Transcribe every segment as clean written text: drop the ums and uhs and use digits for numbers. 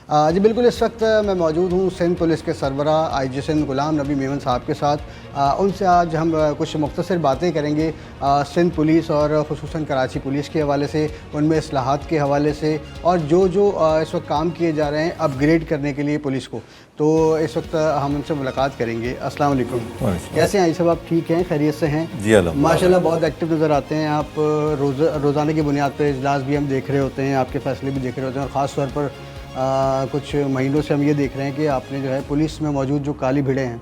جی بالکل، اس وقت میں موجود ہوں سندھ پولیس کے سربراہ آئی جی سندھ غلام نبی میمن صاحب کے ساتھ۔ ان سے آج ہم کچھ مختصر باتیں کریں گے سندھ پولیس اور خصوصاً کراچی پولیس کے حوالے سے، ان میں اصلاحات کے حوالے سے، اور جو اس وقت کام کیے جا رہے ہیں اپ گریڈ کرنے کے لیے پولیس کو۔ تو اس وقت ہم ان سے ملاقات کریں گے۔ السلام علیکم، کیسے ہیں آئی صاحب؟ آپ ٹھیک ہیں؟ خیریت سے ہیں؟ جی الحمد ماشاء اللہ بہت ایکٹیو نظر آتے ہیں آپ۔ روزانہ کی بنیاد پہ اجلاس بھی ہم دیکھ رہے ہوتے ہیں، آپ کے فیصلے بھی دیکھ رہے ہوتے ہیں، اور خاص طور پر کچھ مہینوں سے ہم یہ دیکھ رہے ہیں کہ آپ نے جو ہے پولیس میں موجود جو کالی بھیڑیں ہیں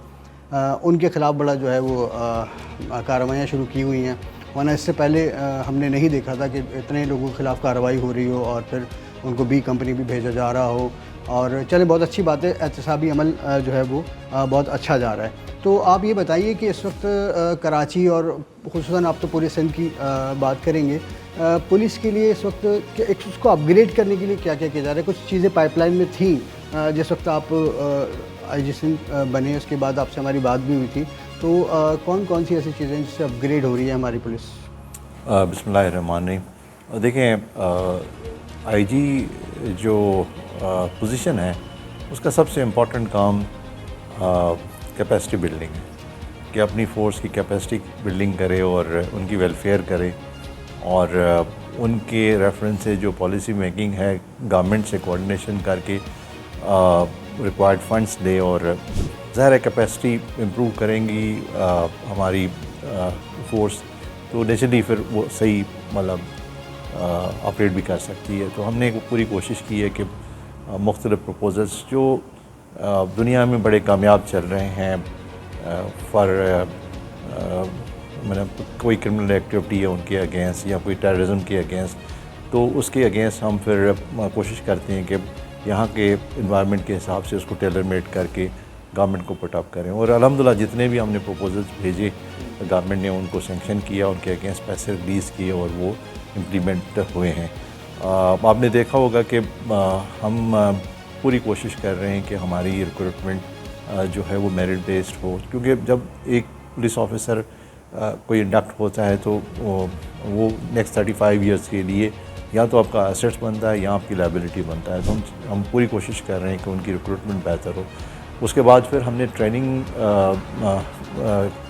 ان کے خلاف بڑا جو ہے وہ کارروائیاں شروع کی ہوئی ہیں، ورنہ اس سے پہلے ہم نے نہیں دیکھا تھا کہ اتنے لوگوں کے خلاف کارروائی ہو رہی ہو اور پھر ان کو بی کمپنی بھی بھیجا جا رہا ہو۔ اور چلیں، بہت اچھی بات ہے، احتسابی عمل جو ہے وہ بہت اچھا جا رہا ہے۔ تو آپ یہ بتائیے کہ اس وقت کراچی اور خصوصاً آپ تو پوری سندھ کی بات کریں گے، پولیس کے لیے اس وقت اس کو اپ گریڈ کرنے کے لیے کیا کیا جا رہا ہے؟ کچھ چیزیں پائپ لائن میں تھیں جس وقت آپ آئی جی سندھ بنے، اس کے بعد آپ سے ہماری بات بھی ہوئی تھی، تو کون کون سی ایسی چیزیں جس سے اپ گریڈ ہو رہی ہے ہماری پولیس؟ بسم اللہ الرحمن الرحیم۔ دیکھیں، آئی جی جو پوزیشن ہے اس کا سب سے امپورٹنٹ کام کیپیسٹی بلڈنگ ہے، کہ اپنی فورس کی کیپیسٹی بلڈنگ کرے اور ان کی ویلفیئر کرے، اور ان کے ریفرنس سے جو پالیسی میکنگ ہے گورنمنٹ سے کوآرڈینیشن کر کے ریکوائرڈ فنڈس دے، اور ظاہر ہے کیپیسٹی امپروو کریں گی ہماری فورس تو نیچرلی پھر وہ صحیح مطلب آپریٹ بھی کر سکتی ہے۔ تو ہم نے پوری کوشش کی ہے کہ مختلف پروپوزلس جو دنیا میں بڑے کامیاب چل رہے ہیں مطلب کوئی کرمنل ایکٹیویٹی ہے ان کے اگینسٹ یا کوئی ٹیررزم کے اگینسٹ، تو اس کے اگینسٹ ہم پھر کوشش کرتے ہیں کہ یہاں کے انوائرمنٹ کے حساب سے اس کو ٹیلر میڈ کر کے گورنمنٹ کو پٹ اپ کریں۔ اور الحمدللہ جتنے بھی ہم نے پروپوزلس بھیجے گورنمنٹ نے ان کو سینکشن کیا، ان کے اگینسٹ پیسے ریلیز کیے اور وہ امپلیمنٹ ہوئے ہیں۔ آپ نے دیکھا ہوگا کہ ہم پوری کوشش کر رہے ہیں کہ ہماری ریکروٹمنٹ جو ہے وہ میرٹ بیسڈ ہو، کیونکہ جب ایک پولیس آفیسر کوئی انڈکٹ ہوتا ہے تو وہ نیکسٹ 35 ایئرس کے لیے یا تو آپ کا ایسٹس بنتا ہے یا آپ کی لائبلٹی بنتا ہے۔ تو ہم پوری کوشش کر رہے ہیں کہ ان کی ریکروٹمنٹ بہتر ہو۔ اس کے بعد پھر ہم نے ٹریننگ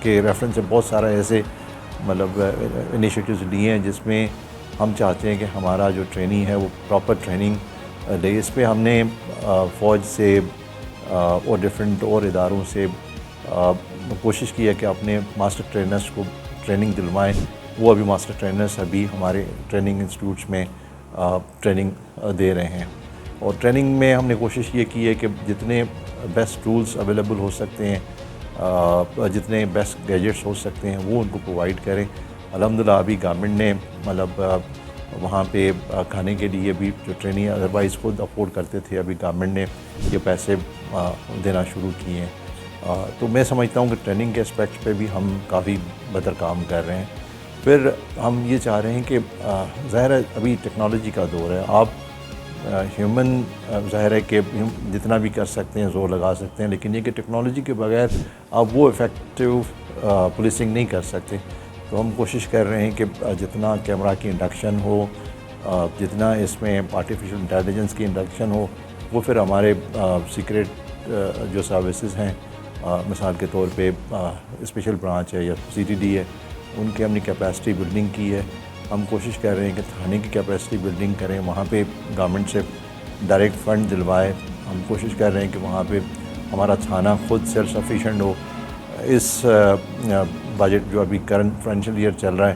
کے ریفرنس سے بہت سارا ایسے مطلب انیشیٹوز لیے ہیں جس میں ہم چاہتے ہیں کہ ہمارا جو ٹریننگ ہے وہ پراپر ٹریننگ دے۔ اس پہ ہم نے فوج سے اور ڈفرینٹ اور اداروں سے کوشش کی ہے کہ اپنے ماسٹر ٹرینرز کو ٹریننگ دلوائیں۔ وہ ابھی ماسٹر ٹرینرز ابھی ہمارے ٹریننگ انسٹیٹیوٹس میں ٹریننگ دے رہے ہیں، اور ٹریننگ میں ہم نے کوشش یہ کی ہے کہ جتنے بیسٹ ٹولز اویلیبل ہو سکتے ہیں، جتنے بیسٹ گیجٹس ہو سکتے ہیں وہ ان کو پرووائڈ کریں۔ الحمدللہ ابھی گورنمنٹ نے مطلب وہاں پہ کھانے کے لیے بھی جو ٹریننگ ادروائز خود افورڈ کرتے تھے، ابھی گورنمنٹ نے یہ پیسے دینا شروع کیے ہیں۔ تو میں سمجھتا ہوں کہ ٹریننگ کے اسپیکٹ پہ بھی ہم کافی بہتر کام کر رہے ہیں۔ پھر ہم یہ چاہ رہے ہیں کہ ظاہر ہے ابھی ٹیکنالوجی کا دور ہے، آپ ہیومن ظاہر ہے کہ جتنا بھی کر سکتے ہیں زور لگا سکتے ہیں، لیکن یہ کہ ٹیکنالوجی کے بغیر آپ وہ افیکٹو پولیسنگ نہیں کر سکتے۔ تو ہم کوشش کر رہے ہیں کہ جتنا کیمرہ کی انڈکشن ہو، جتنا اس میں آرٹیفیشل انٹیلیجنس کی انڈکشن ہو، وہ پھر ہمارے سیکریٹ جو سروسز ہیں، مثال کے طور پہ اسپیشل برانچ ہے یا سی ٹی ڈی ہے، ان کی ہم نے کیپیسٹی بلڈنگ کی ہے۔ ہم کوشش کر رہے ہیں کہ تھانے کی کیپیسٹی بلڈنگ کریں، وہاں پہ گورنمنٹ سے ڈائریکٹ فنڈ دلوائے۔ ہم کوشش کر رہے ہیں کہ وہاں پہ ہمارا تھانہ خود سیلف سفیشینٹ ہو۔ اس بجٹ جو ابھی کرنٹ فائنینشیل ایئر چل رہا ہے،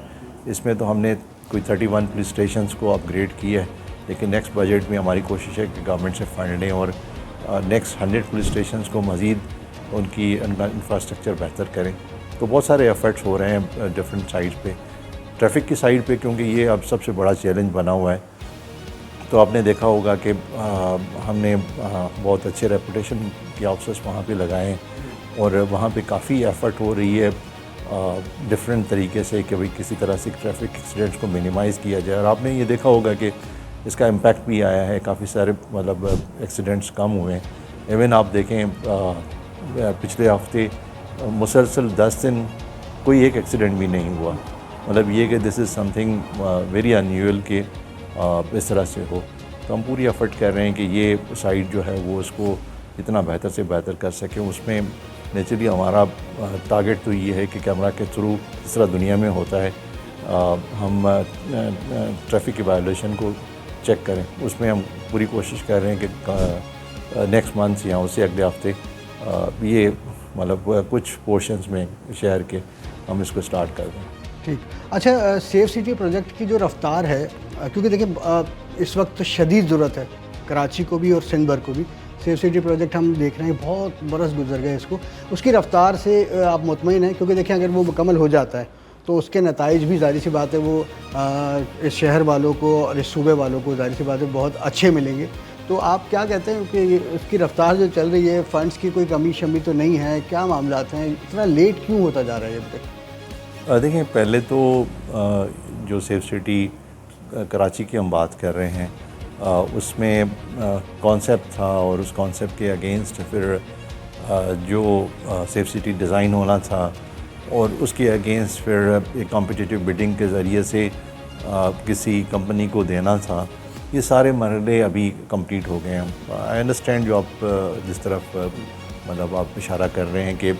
اس میں تو ہم نے کوئی 31 پولیس اسٹیشنز کو اپ گریڈ کیا ہے، لیکن نیکسٹ بجٹ میں ہماری کوشش ہے کہ گورنمنٹ سے فنڈ لیں اور نیکسٹ 100 پولیس اسٹیشنز کو مزید ان کی انفراسٹرکچر بہتر کریں۔ تو بہت سارے ایفرٹس ہو رہے ہیں ڈفرینٹ سائڈ پہ۔ ٹریفک کی سائڈ پہ کیونکہ یہ اب سب سے بڑا چیلنج بنا ہوا ہے، تو آپ نے دیکھا ہوگا کہ ہم نے بہت اچھے ریپوٹیشن کے آفیسرس وہاں پہ لگائے ہیں، اور وہاں پہ کافی ایفرٹ ہو رہی ہے ڈفرینٹ طریقے سے کہ بھئی کسی طرح سے ٹریفک ایکسیڈنٹس کو منیمائز کیا جائے۔ اور آپ نے یہ دیکھا ہوگا کہ اس کا امپیکٹ بھی آیا ہے، کافی سارے مطلب ایکسیڈنٹس کم ہوئے ہیں۔ ایون آپ دیکھیں پچھلے ہفتے مسلسل 10 دن کوئی ایک ایکسیڈنٹ بھی نہیں ہوا، مطلب یہ کہ دس از سم تھنگ ویری انیوئل کہ اس طرح سے ہو۔ تو ہم پوری ایفرٹ کر رہے ہیں کہ یہ سائٹ جو ہے وہ اس کو اتنا بہتر سے بہتر کر سکیں. اس میں نیچرلی ہمارا ٹارگیٹ تو یہ ہے کہ کیمرہ کے تھرو جس طرح دنیا میں ہوتا ہے ہم ٹریفک کی وائلیشن کو چیک کریں. اس میں ہم پوری کوشش کر رہے ہیں کہ نیکسٹ منتھ یا اس سے اگلے ہفتے یہ مطلب کچھ پورشنز میں شہر کے ہم اس کو اسٹارٹ کر دیں. ٹھیک. اچھا, سیف سٹی پروجیکٹ کی جو رفتار ہے, کیونکہ دیکھیں اس وقت شدید ضرورت ہے کراچی کو بھی اور سندھ بھر کو بھی. سیف سٹی پروجیکٹ ہم دیکھ رہے ہیں بہت برس گزر گئے اس کی رفتار سے آپ مطمئن ہیں؟ کیونکہ دیکھیں اگر وہ مکمل ہو جاتا ہے تو اس کے نتائج بھی ظاہر سی بات ہے وہ اس شہر والوں کو اور اس صوبے والوں کو ظاہر سی بات ہے بہت اچھے ملیں گے. تو آپ کیا کہتے ہیں کہ اس کی رفتار جو چل رہی ہے, فنڈز کی کوئی کمی شمی تو نہیں ہے؟ کیا معاملات ہیں, اتنا لیٹ کیوں ہوتا جا رہا ہے اب تک؟ دیکھیں پہلے تو جو سیف سٹی کراچی کی ہم بات کر رہے ہیں اس میں کانسیپٹ تھا اور اس کانسیپٹ کے اگینسٹ پھر جو سیف سٹی ڈیزائن ہونا تھا اور اس کے اگینسٹ پھر ایک کمپٹیٹیو بڈنگ کے ذریعے سے کسی کمپنی کو دینا تھا. یہ سارے مرحلے ابھی کمپلیٹ ہو گئے ہیں. آئی انڈرسٹینڈ جو آپ جس طرف مطلب آپ اشارہ کر رہے ہیں کہ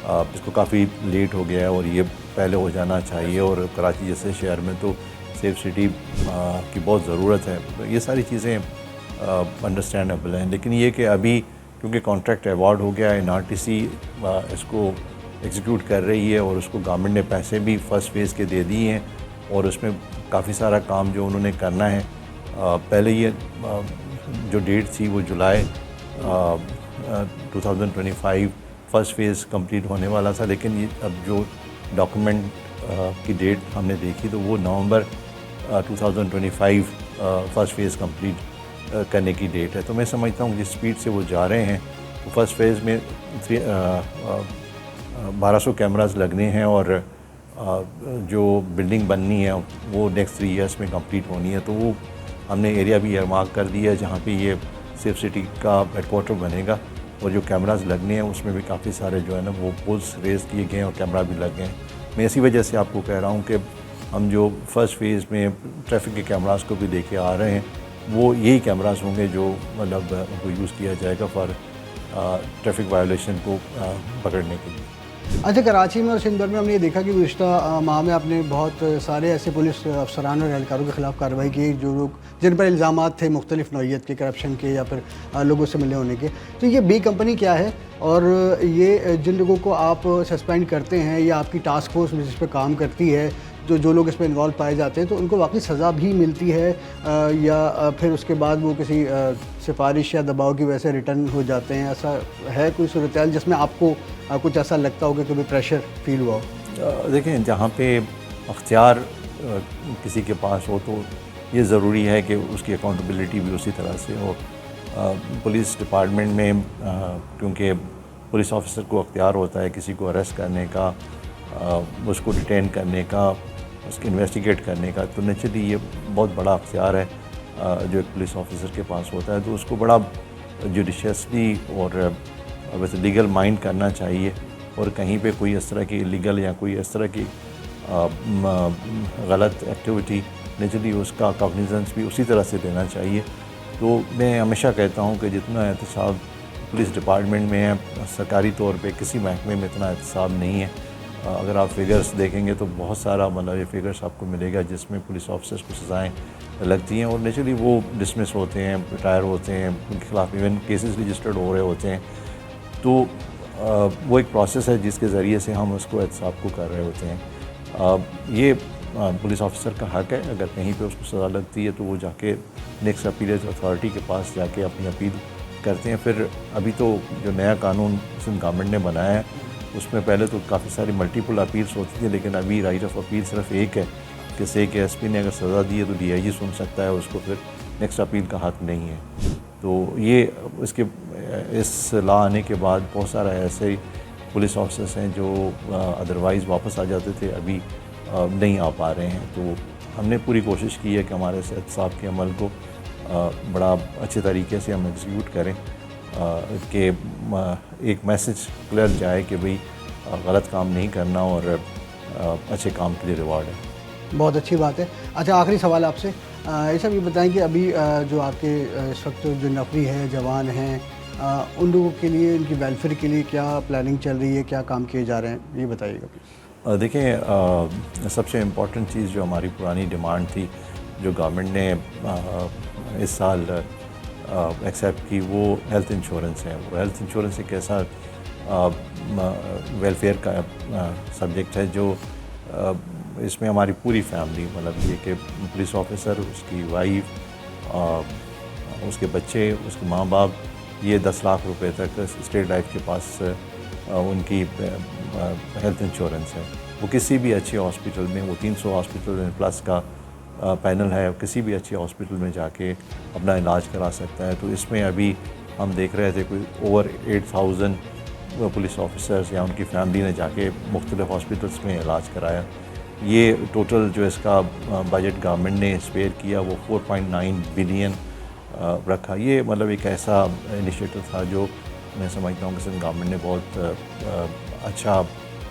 اس کو کافی لیٹ ہو گیا ہے اور یہ پہلے ہو جانا چاہیے, اور کراچی جیسے شہر میں تو سیف سٹی کی بہت ضرورت ہے. یہ ساری چیزیں انڈرسٹینڈیبل ہیں, لیکن یہ کہ ابھی کیونکہ کانٹریکٹ ایوارڈ ہو گیا ہے, NRTC اس کو ایگزیکیوٹ کر رہی ہے اور اس کو گورنمنٹ نے پیسے بھی فرسٹ فیز کے دے دیے ہیں اور اس میں کافی سارا کام جو انہوں نے کرنا ہے. پہلے یہ جو ڈیٹ تھی وہ جولائی 2025 فرسٹ فیز کمپلیٹ ہونے والا تھا, لیکن یہ اب جو ڈاکومنٹ کی ڈیٹ ہم نے دیکھی تو وہ نومبر 2025 فرسٹ فیز کمپلیٹ کرنے کی ڈیٹ ہے. تو میں سمجھتا ہوں جس سپیڈ سے وہ جا رہے ہیں تو فرسٹ فیز میں 1200 کیمراز لگنے ہیں اور جو بلڈنگ بننی ہے وہ نیکسٹ 3 ایئرس میں کمپلیٹ ہونی ہے. تو وہ ہم نے ایریا بھی ایئرمارک کر دیا ہے جہاں پہ یہ سیف سٹی کا ہیڈ کوارٹر بنے گا, اور جو کیمراز لگنے ہیں اس میں بھی کافی سارے جو ہے نا وہ پولس ریز کیے گئے ہیں اور کیمرہ بھی لگ گئے ہیں. میں اسی وجہ سے آپ کو کہہ رہا ہوں کہ ہم جو فرسٹ فیز میں ٹریفک کے کیمراز کو بھی لے کے آ رہے ہیں وہ یہی کیمراز ہوں گے جو مطلب ان کو یوز کیا جائے گا فار ٹریفک وائلیشن کو پکڑنے کے لیے. اچھا, کراچی میں اور سندھ بھر میں ہم نے یہ دیکھا کہ گزشتہ ماہ میں آپ نے بہت سارے ایسے پولیس افسران اور اہلکاروں کے خلاف کارروائی کی جو لوگ جن پر الزامات تھے مختلف نوعیت کے, کرپشن کے یا پھر لوگوں سے ملے ہونے کے. تو یہ بی کمپنی کیا ہے, اور یہ جن لوگوں کو آپ سسپینڈ کرتے ہیں یا آپ کی ٹاسک فورس جس پہ کام کرتی ہے, جو لوگ اس میں انوالو پائے جاتے ہیں, تو ان کو واقعی سزا بھی ملتی ہے یا پھر اس کے بعد وہ کسی سفارش یا دباؤ کی وجہ سے ریٹرن ہو جاتے ہیں؟ ایسا ہے کوئی صورتحال جس میں آپ کو کچھ ایسا لگتا ہو کہ کبھی پریشر فیل ہوا ہو؟ دیکھیں جہاں پہ اختیار کسی کے پاس ہو تو یہ ضروری ہے کہ اس کی اکاؤنٹیبلٹی بھی اسی طرح سے ہو. پولیس ڈپارٹمنٹ میں کیونکہ پولیس آفیسر کو اختیار ہوتا ہے کسی کو اریسٹ کرنے کا, اس کو ڈیٹین کرنے کا, اس کو انویسٹیگیٹ کرنے کا, تو نیچرلی یہ بہت بڑا اختیار ہے جو ایک پولیس آفیسر کے پاس ہوتا ہے. تو اس کو بڑا جوڈیشیسلی اور ویسے لیگل مائنڈ کرنا چاہیے, اور کہیں پہ کوئی اس طرح کی لیگل یا کوئی اس طرح کی غلط ایکٹیویٹی نیچرلی اس کا کاگنیزنس بھی اسی طرح سے دینا چاہیے. تو میں ہمیشہ کہتا ہوں کہ جتنا احتساب پولیس ڈپارٹمنٹ میں ہے سرکاری طور پہ کسی محکمے میں اتنا احتساب نہیں ہے. اگر آپ فگرز دیکھیں گے تو بہت سارا مطلب یہ فگرز آپ کو ملے گا جس میں پولیس آفیسرز کو سزائیں لگتی ہیں اور نیچرلی وہ ڈسمس ہوتے ہیں, ریٹائر ہوتے ہیں, ان کے خلاف ایون کیسز رجسٹرڈ ہو رہے ہوتے ہیں. تو وہ ایک پروسیس ہے جس کے ذریعے سے ہم اس کو احتساب کو کر رہے ہوتے ہیں. یہ پولیس آفیسر کا حق ہے, اگر کہیں پہ اس کو سزا لگتی ہے تو وہ جا کے نیکسٹ اپیلیٹ اتھارٹی کے پاس جا کے اپنی اپیل کرتے ہیں. پھر ابھی تو جو نیا قانون سندھ گورنمنٹ نے بنایا ہے اس میں پہلے تو کافی ساری ملٹیپل اپیلس ہوتی تھیں, لیکن ابھی رائٹ آف اپیل صرف ایک ہے کہ سے کہ ایس پی نے اگر سزا دی ہے تو DIG سن سکتا ہے, اس کو پھر نیکسٹ اپیل کا حق نہیں ہے. تو یہ اس لا آنے کے بعد بہت سارا ایسے پولیس آفیسرس ہیں جو ادروائز واپس آ جاتے تھے, ابھی نہیں آ پا رہے ہیں. تو ہم نے پوری کوشش کی ہے کہ ہمارے احتساب کے عمل کو بڑا اچھے طریقے سے ہم ایگزیکیوٹ کریں کہ ایک میسج کلیئر جائے کہ بھئی غلط کام نہیں کرنا اور اچھے کام کے لیے ریوارڈ ہے. بہت اچھی بات ہے. اچھا, آخری سوال آپ سے, ایسا بھی بتائیں کہ ابھی جو آپ کے اس وقت جو نفری ہے، جوان ہیں، ان لوگوں کے لیے، ان کی ویلفیئر کے لیے کیا پلاننگ چل رہی ہے، کیا کام کیے جا رہے ہیں، یہ بتائیے گا پلیز۔ دیکھیں، سب سے امپورٹنٹ چیز جو ہماری پرانی ڈیمانڈ تھی، جو گورنمنٹ نے اس سال ایکسیپٹ کی، وہ ہیلتھ انشورنس ہے۔ وہ ہیلتھ انشورنس ایک ایسا ویلفیئر کا سبجیکٹ ہے جو اس میں ہماری پوری فیملی، مطلب یہ کہ پولیس آفیسر، اس کی وائف، اس کے بچے، اس کے ماں باپ، یہ 10 لاکھ روپے تک اسٹیٹ لائف کے پاس ان کی ہیلتھ انشورنس ہے۔ وہ کسی بھی اچھے ہاسپٹل میں، وہ 300 ہاسپٹل پلس کا پینل ہے، کسی بھی اچھے ہاسپٹل میں جا کے اپنا علاج کرا سکتا ہے۔ تو اس میں ابھی ہم دیکھ رہے تھے کوئی اوور 8000 پولیس آفیسرز یا ان کی فیملی نے جا کے مختلف ہاسپٹلس میں علاج کرایا۔ یہ ٹوٹل جو اس کا بجٹ گورنمنٹ نے اسپیئر کیا وہ 4.9 بلین رکھا۔ یہ مطلب ایک ایسا انیشیٹو تھا جو میں سمجھتا ہوں کہ سندھ گورنمنٹ نے بہت اچھا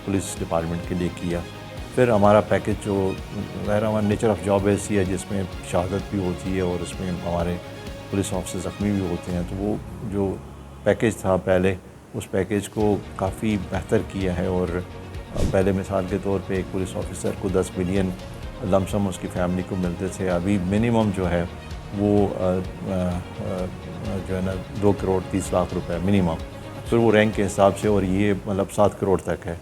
پولیس ڈپارٹمنٹ کے لیے کیا۔ پھر ہمارا پیکج جو ہمارا نیچر آف جاب ایسی ہے جس میں شہادت بھی ہوتی ہے اور اس میں ہمارے پولیس آفیسر زخمی بھی ہوتے ہیں، تو وہ جو پیکج تھا پہلے، اس پیکج کو کافی بہتر کیا ہے۔ اور پہلے مثال کے طور پہ ایک پولیس آفیسر کو 10 ملین لم سم اس کی فیملی کو ملتے تھے، ابھی منیمم جو ہے وہ جو ہے نا 2 کروڑ 30 لاکھ روپے منیمم، پھر وہ رینک کے حساب سے، اور یہ مطلب 7 کروڑ تک ہے۔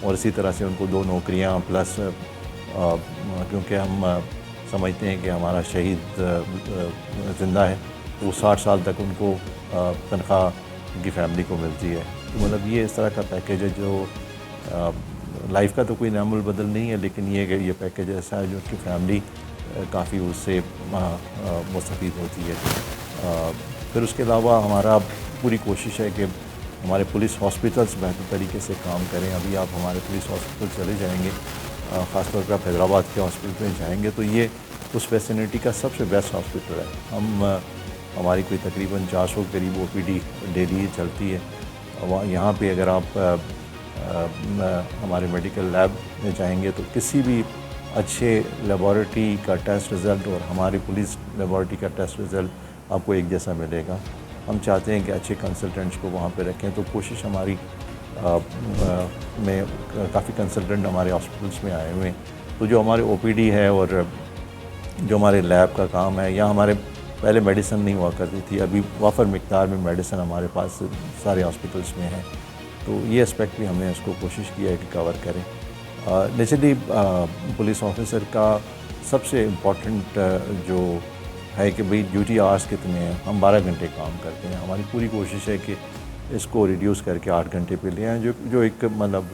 اور اسی طرح سے ان کو 2 نوکریاں پلس، کیونکہ ہم سمجھتے ہیں کہ ہمارا شہید زندہ ہے، تو وہ 60 سال تک ان کو تنخواہ ان کی فیملی کو ملتی ہے۔ تو مطلب یہ اس طرح کا پیکیج ہے جو لائف کا تو کوئی نعم البدل نہیں ہے، لیکن یہ کہ یہ پیکیج ایسا ہے جو ان کی فیملی کافی اس سے مستفید ہوتی ہے۔ پھر اس کے علاوہ ہمارا پوری کوشش ہے کہ ہمارے پولیس ہاسپٹلس بہتر طریقے سے کام کریں۔ ابھی آپ ہمارے پولیس ہاسپٹل چلے جائیں گے، خاص طور پہ آپ حیدرآباد کے ہاسپٹل میں جائیں گے تو یہ اس ویسینٹی کا سب سے بیسٹ ہاسپٹل ہے۔ ہماری کوئی تقریباً 400 قریب OPD ڈیلی چلتی ہے۔ یہاں پہ اگر آپ ہمارے میڈیکل لیب میں جائیں گے تو کسی بھی اچھے لیبارٹری کا ٹیسٹ رزلٹ اور ہماری پولیس لیبارٹری کا ٹیسٹ رزلٹ آپ کو ایک جیسا ملے گا۔ ہم چاہتے ہیں کہ اچھے کنسلٹنٹس کو وہاں پہ رکھیں، تو کوشش ہماری میں کافی کنسلٹنٹ ہمارے ہاسپٹلس میں آئے ہوئے ہیں، تو جو ہمارے OPD ہے اور جو ہمارے لیب کا کام ہے، یا ہمارے پہلے میڈیسن نہیں ہوا کرتی تھی، ابھی وافر مقدار میں میڈیسن ہمارے پاس سارے ہاسپٹلس میں ہیں، تو یہ اسپیکٹ بھی ہم نے اس کو کوشش کیا ہے کہ کور کریں۔ نیچرلی پولیس آفیسر کا سب سے امپورٹنٹ جو ہے کہ بھئی ڈیوٹی آورس کتنے ہیں، ہم 12 گھنٹے کام کرتے ہیں۔ ہماری پوری کوشش ہے کہ اس کو ریڈیوس کر کے 8 گھنٹے پہ لے آئیں، جو ایک مطلب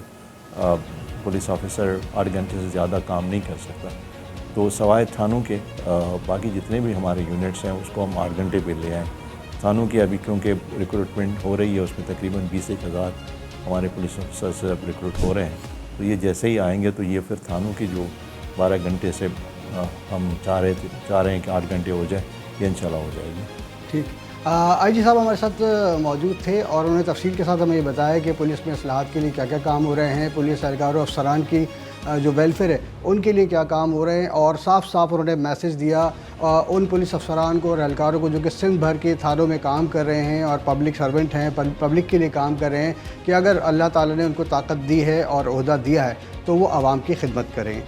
پولیس آفیسر 8 گھنٹے سے زیادہ کام نہیں کر سکتا۔ تو سوائے تھانوں کے باقی جتنے بھی ہمارے یونٹس ہیں اس کو ہم 8 گھنٹے پہ لے آئیں۔ تھانوں کی ابھی کیونکہ ریکروٹمنٹ ہو رہی ہے، اس میں تقریباً 20,000 ہمارے پولیس آفیسرز ریکروٹ ہو رہے ہیں، تو یہ جیسے ہی آئیں گے تو یہ پھر تھانوں کی جو 12 گھنٹے سے ہم چاہ رہے ہیں کہ 8 گھنٹے ہو جائے، یہ انشاءاللہ ہو جائے گی۔ ٹھیک، آئی جی صاحب ہمارے ساتھ موجود تھے اور انہوں نے تفصیل کے ساتھ ہمیں یہ بتایا کہ پولیس میں اصلاحات کے لیے کیا کیا کام ہو رہے ہیں، پولیس اہلکار و افسران کی جو ویلفیئر ہے ان کے لیے کیا کام ہو رہے ہیں، اور صاف صاف انہوں نے میسج دیا ان پولیس افسران کو اور اہلکاروں کو جو کہ سندھ بھر کے تھانوں میں کام کر رہے ہیں اور پبلک سرونٹ ہیں، پبلک کے لیے کام کر رہے ہیں، کہ اگر اللہ تعالیٰ نے ان کو طاقت دی ہے اور عہدہ دیا ہے تو وہ عوام کی خدمت کریں۔